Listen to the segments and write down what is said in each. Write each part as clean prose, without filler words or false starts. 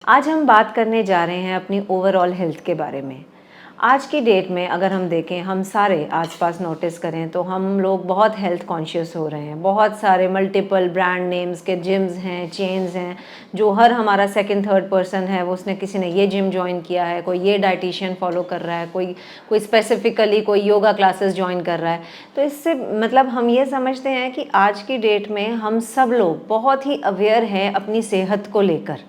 आज हम बात करने जा रहे हैं अपनी ओवरऑल हेल्थ के बारे में। आज की डेट में अगर हम देखें, हम सारे आसपास नोटिस करें तो हम लोग बहुत हेल्थ कॉन्शियस हो रहे हैं। बहुत सारे मल्टीपल ब्रांड नेम्स के जिम्स हैं, चेन्स हैं, जो हर हमारा सेकंड थर्ड पर्सन है वो उसने किसी ने ये जिम ज्वाइन किया है, कोई ये डाइटिशियन फॉलो कर रहा है, कोई कोई स्पेसिफिकली कोई योगा क्लासेस ज्वाइन कर रहा है। तो इससे मतलब हम ये समझते हैं कि आज की डेट में हम सब लोग बहुत ही अवेयर हैं अपनी सेहत को लेकर।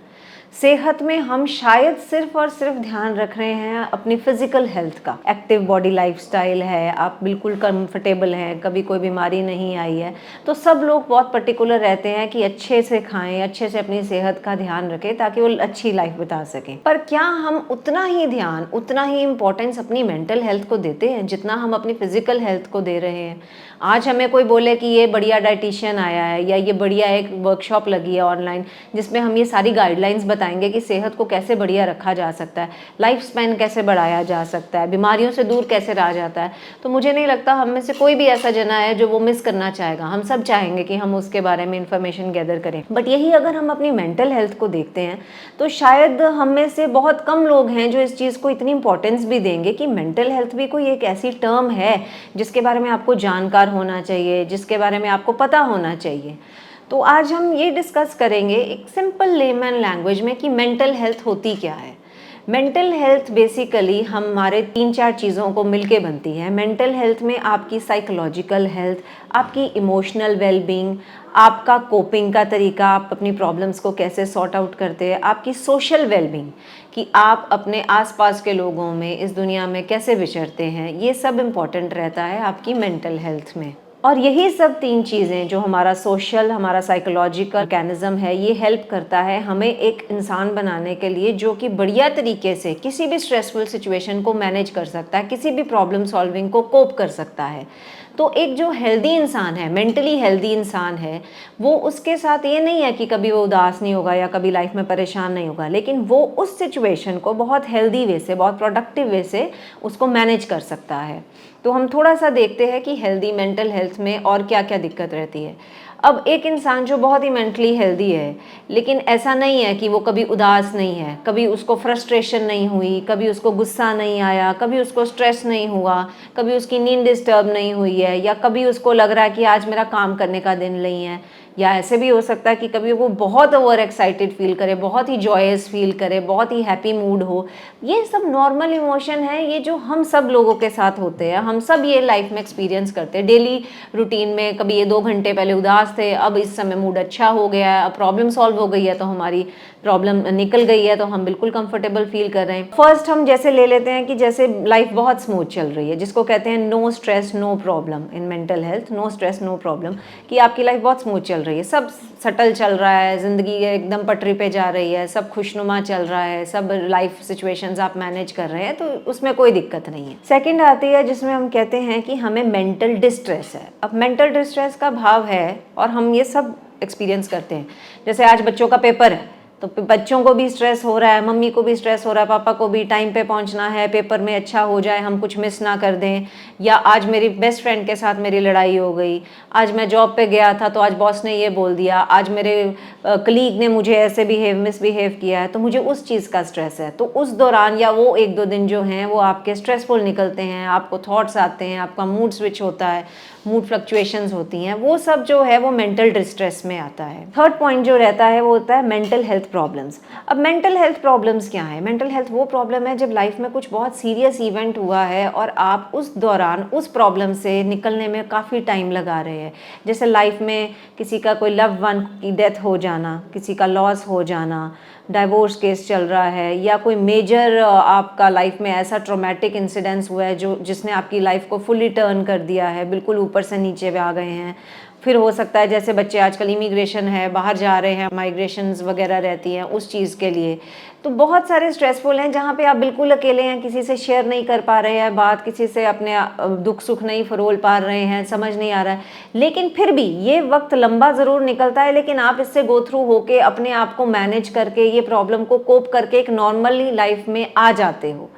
सेहत में हम शायद सिर्फ और सिर्फ ध्यान रख रहे हैं अपनी फिजिकल हेल्थ का। एक्टिव बॉडी लाइफस्टाइल है, आप बिल्कुल कंफर्टेबल हैं, कभी कोई बीमारी नहीं आई है, तो सब लोग बहुत पर्टिकुलर रहते हैं कि अच्छे से खाएं, अच्छे से अपनी सेहत का ध्यान रखें ताकि वो अच्छी लाइफ बिता सकें। पर क्या हम उतना ही ध्यान, उतना ही इम्पोर्टेंस अपनी मेंटल हेल्थ को देते हैं जितना हम अपनी फिजिकल हेल्थ को दे रहे हैं? आज हमें कोई बोले कि ये बढ़िया डाइटिशियन आया है या ये बढ़िया एक वर्कशॉप लगी है ऑनलाइन जिसमें हम ये सारी गाइडलाइंस बताएंगे कि सेहत को कैसे बढ़िया रखा जा सकता है, लाइफ स्पैन कैसे बढ़ाया जा सकता है, बीमारियों से दूर कैसे रहा जाता है, तो मुझे नहीं लगता हम में से कोई भी ऐसा जना है जो वो मिस करना चाहेगा। हम सब चाहेंगे कि हम उसके बारे में इंफॉर्मेशन गैदर करें। बट यही अगर हम अपनी मेंटल हेल्थ को देखते हैं तो शायद हम में से बहुत कम लोग हैं जो इस चीज़ को इतनी इंपॉर्टेंस भी देंगे कि मेंटल हेल्थ भी कोई एक ऐसी टर्म है जिसके बारे में आपको जानकार होना चाहिए, जिसके बारे में आपको पता होना चाहिए। तो आज हम ये डिस्कस करेंगे एक सिंपल लेमन लैंग्वेज में कि मेंटल हेल्थ होती क्या है। मेंटल हेल्थ बेसिकली हमारे 3-4 चीज़ों को मिलके बनती है। मेंटल हेल्थ में आपकी साइकोलॉजिकल हेल्थ, आपकी इमोशनल वेलबींग, आपका कोपिंग का तरीका, आप अपनी प्रॉब्लम्स को कैसे सॉर्ट आउट करते हैं, आपकी सोशल वेलबींग कि आप अपने आसपास के लोगों में इस दुनिया में कैसे विचरते हैं, ये सब इम्पॉर्टेंट रहता है आपकी मेंटल हेल्थ में। और यही सब 3 चीज़ें जो हमारा सोशल, हमारा साइकोलॉजिकल मैकेनिज़्म है, ये हेल्प करता है हमें एक इंसान बनाने के लिए जो कि बढ़िया तरीके से किसी भी स्ट्रेसफुल सिचुएशन को मैनेज कर सकता है, किसी भी प्रॉब्लम सॉल्विंग को कोप कर सकता है। तो एक जो हेल्दी इंसान है, मेंटली हेल्दी इंसान है, वो उसके साथ ये नहीं है कि कभी वो उदास नहीं होगा या कभी लाइफ में परेशान नहीं होगा, लेकिन वो उस सिचुएशन को बहुत हेल्दी वे से, बहुत प्रोडक्टिव वे से उसको मैनेज कर सकता है। तो हम थोड़ा सा देखते हैं कि हेल्दी मेंटल हेल्थ में और क्या क्या दिक्कत रहती है। अब एक इंसान जो बहुत ही मेंटली हेल्दी है, लेकिन ऐसा नहीं है कि वो कभी उदास नहीं है, कभी उसको फ्रस्ट्रेशन नहीं हुई, कभी उसको गुस्सा नहीं आया, कभी उसको स्ट्रेस नहीं हुआ, कभी उसकी नींद डिस्टर्ब नहीं हुई है, या कभी उसको लग रहा है कि आज मेरा काम करने का दिन नहीं है, या ऐसे भी हो सकता है कि कभी वो बहुत ओवर एक्साइटेड फील करे, बहुत ही जॉयस फील करे, बहुत ही हैप्पी मूड हो। ये सब नॉर्मल इमोशन है, ये जो हम सब लोगों के साथ होते हैं, हम सब ये लाइफ में एक्सपीरियंस करते हैं डेली रूटीन में। कभी ये 2 घंटे पहले उदास थे, अब इस समय मूड अच्छा हो गया है, अब प्रॉब्लम सॉल्व हो गई है तो हमारी प्रॉब्लम निकल गई है, तो हम बिल्कुल कंफर्टेबल फील कर रहे हैं। फर्स्ट हम जैसे ले लेते हैं कि जैसे लाइफ बहुत स्मूथ चल रही है, जिसको कहते हैं no stress no problem in mental health, no stress no problem, कि आपकी लाइफ बहुत स्मूथ चल रही है, सब सटल चल रहा है, ज़िंदगी एकदम पटरी पे जा रही है, सब खुशनुमा चल रहा है, सब लाइफ सिचुएशंस आप मैनेज कर रहे हैं, तो उसमें कोई दिक्कत नहीं है। सेकंड आती है जिसमें हम कहते हैं कि हमें मेंटल डिस्ट्रेस है। अब मेंटल डिस्ट्रेस का भाव है, और हम ये सब एक्सपीरियंस करते हैं। जैसे आज बच्चों का पेपर है, तो बच्चों को भी स्ट्रेस हो रहा है, मम्मी को भी स्ट्रेस हो रहा है, पापा को भी टाइम पे पहुंचना है, पेपर में अच्छा हो जाए, हम कुछ मिस ना कर दें। या आज मेरी बेस्ट फ्रेंड के साथ मेरी लड़ाई हो गई, आज मैं जॉब पे गया था तो आज बॉस ने ये बोल दिया, आज मेरे कलीग ने मुझे ऐसे मिसबिहेव किया है, तो मुझे उस चीज़ का स्ट्रेस है। तो उस दौरान या वो 1-2 दिन जो हैं वो आपके स्ट्रेसफुल निकलते हैं, आपको थॉट्स आते हैं, आपका मूड स्विच होता है, मूड फ्लक्चुएशंस होती हैं, वो सब जो है वो मेंटल डिस्ट्रेस में आता है। थर्ड पॉइंट जो रहता है वो होता है मेंटल हेल्थ प्रॉब्लम्स। अब मेंटल हेल्थ प्रॉब्लम्स क्या है? मेंटल हेल्थ वो प्रॉब्लम है जब लाइफ में कुछ बहुत सीरियस इवेंट हुआ है और आप उस दौरान उस प्रॉब्लम से निकलने में काफ़ी टाइम लगा रहे हैं। जैसे लाइफ में किसी का कोई लव्ड वन की डेथ हो जाना, किसी का लॉस हो जाना, डाइवोर्स केस चल रहा है, या कोई मेजर आपका लाइफ में ऐसा ट्रॉमेटिक इंसिडेंस हुआ है जो जिसने आपकी लाइफ को फुली टर्न कर दिया है, बिल्कुल ऊपर से नीचे आ गए हैं। फिर हो सकता है जैसे बच्चे आजकल इमिग्रेशन है, बाहर जा रहे हैं, माइग्रेशंस वगैरह रहती हैं उस चीज़ के लिए, तो बहुत सारे स्ट्रेसफुल हैं जहाँ पे आप बिल्कुल अकेले हैं, किसी से शेयर नहीं कर पा रहे हैं बात, किसी से अपने दुख सुख नहीं फरोल पा रहे हैं, समझ नहीं आ रहा है। लेकिन फिर भी ये वक्त लंबा ज़रूर निकलता है, लेकिन आप इससे गो थ्रू होके अपने आप को मैनेज करके ये प्रॉब्लम को कोप करके एक नॉर्मली लाइफ में आ जाते हो।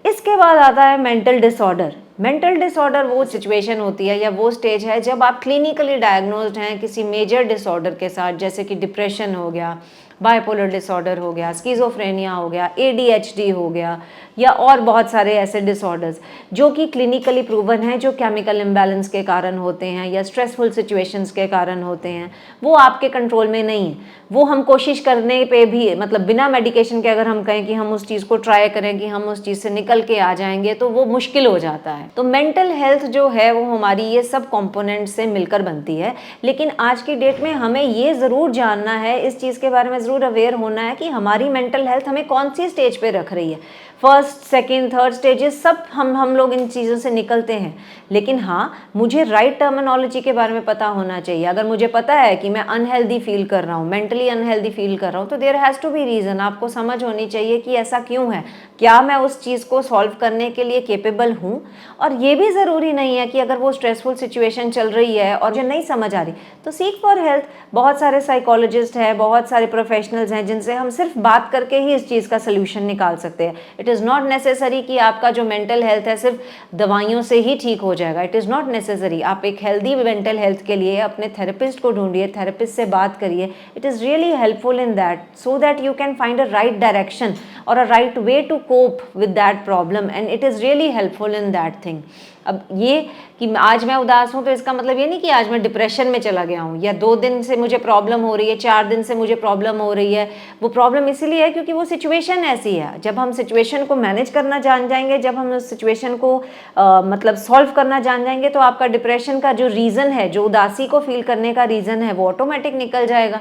इसके बाद आता है मेंटल डिसऑर्डर। मेंटल डिसऑर्डर वो सिचुएशन होती है या वो स्टेज है जब आप क्लिनिकली डायग्नोज्ड हैं किसी मेजर डिसऑर्डर के साथ, जैसे कि डिप्रेशन हो गया, बाइपोलर डिसऑर्डर हो गया, स्किज़ोफ्रेनिया हो गया, ADHD हो गया, या और बहुत सारे ऐसे डिसऑर्डर्स जो कि क्लिनिकली प्रूवन हैं, जो केमिकल इम्बैलेंस के कारण होते हैं या स्ट्रेसफुल सिचुएशंस के कारण होते हैं, वो आपके कंट्रोल में नहीं है। वो हम कोशिश करने पे भी, मतलब बिना मेडिकेशन के अगर हम कहें कि हम उस चीज़ को ट्राई करें कि हम उस चीज़ से निकल के आ जाएंगे, तो वो मुश्किल हो जाता है। तो मेंटल हेल्थ जो है वो हमारी ये सब कंपोनेंट से मिलकर बनती है। लेकिन आज की डेट में हमें ये ज़रूर जानना है, इस चीज़ के बारे में ज़रूर अवेयर होना है कि हमारी मेंटल हेल्थ हमें कौन सी स्टेज पे रख रही है। फर्स्ट, सेकेंड, थर्ड स्टेजेस सब हम लोग इन चीज़ों से निकलते हैं। लेकिन हाँ, मुझे राइट टर्मिनोलॉजी के बारे में पता होना चाहिए। अगर मुझे पता है कि मैं अनहेल्दी फील कर रहा हूँ, मेंटली अनहेल्दी फील कर रहा हूँ, तो there has to be reason. आपको समझ होनी चाहिए कि ऐसा क्यों है, क्या मैं उस चीज़ को सॉल्व करने के लिए केपेबल हूँ। और ये भी ज़रूरी नहीं है कि अगर वो स्ट्रेसफुल सिचुएशन चल रही है और जो नहीं समझ आ रही, तो सीक फॉर हेल्प। बहुत सारे साइकोलॉजिस्ट हैं, बहुत सारे प्रोफेशनल्स हैं जिनसे हम सिर्फ बात करके ही इस चीज़ का सोल्यूशन निकाल सकते हैं। इट इज़ नॉट नेसेसरी कि आपका जो मेंटल हेल्थ है सिर्फ दवाइयों से ही ठीक हो जाएगा। It is not necessary. आप एक हेल्दी मेंटल हेल्थ के लिए अपने थेरेपिस्ट को ढूंढिए, थेरेपिस्ट से बात करिए। It is really helpful in that, so that you can find a right direction और a right way to cope with that problem, and it is really helpful in that thing. अब ये कि आज मैं उदास हूँ तो इसका मतलब ये नहीं कि आज मैं डिप्रेशन में चला गया हूँ, या 2 दिन से मुझे प्रॉब्लम हो रही है, 4 दिन से मुझे प्रॉब्लम हो रही है। वो प्रॉब्लम इसीलिए है क्योंकि वो सिचुएशन ऐसी है। जब हम सिचुएशन को मैनेज करना जान जाएंगे, जब हम उस सिचुएशन को मतलब सॉल्व करना जान जाएंगे, तो आपका डिप्रेशन का जो रीज़न है, जो उदासी को फील करने का रीज़न है, वो ऑटोमेटिक निकल जाएगा।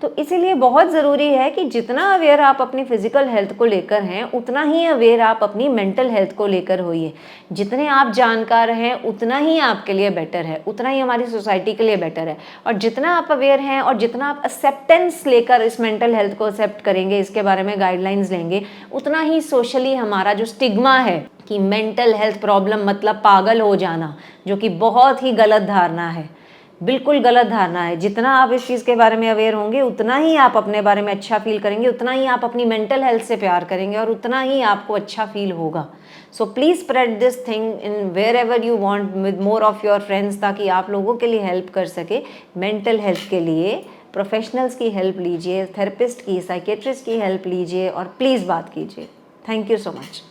तो इसीलिए बहुत ज़रूरी है कि जितना अवेयर आप अपनी फिजिकल हेल्थ को लेकर हैं, उतना ही अवेयर आप अपनी मेंटल हेल्थ को लेकर होइए। जितने आप जानकार हैं उतना ही आपके लिए बेटर है, उतना ही हमारी सोसाइटी के लिए बेटर है। और जितना आप अवेयर हैं और जितना आप एक्सेप्टेंस लेकर इस मेंटल हेल्थ को एक्सेप्ट करेंगे, इसके बारे में गाइडलाइंस लेंगे, उतना ही सोशली हमारा जो स्टिग्मा है कि मेंटल हेल्थ प्रॉब्लम मतलब पागल हो जाना, जो कि बहुत ही गलत धारणा है, बिल्कुल गलत धारणा है। जितना आप इस चीज़ के बारे में अवेयर होंगे, उतना ही आप अपने बारे में अच्छा फील करेंगे, उतना ही आप अपनी मेंटल हेल्थ से प्यार करेंगे और उतना ही आपको अच्छा फील होगा। So please spread this thing in wherever you want with more of your friends, ताकि आप लोगों के लिए हेल्प कर सके। मेंटल हेल्थ के लिए प्रोफेशनल्स की हेल्प लीजिए, थेरेपिस्ट की, साइकेट्रिस्ट की हेल्प लीजिए और प्लीज़ बात कीजिए। Thank you so much.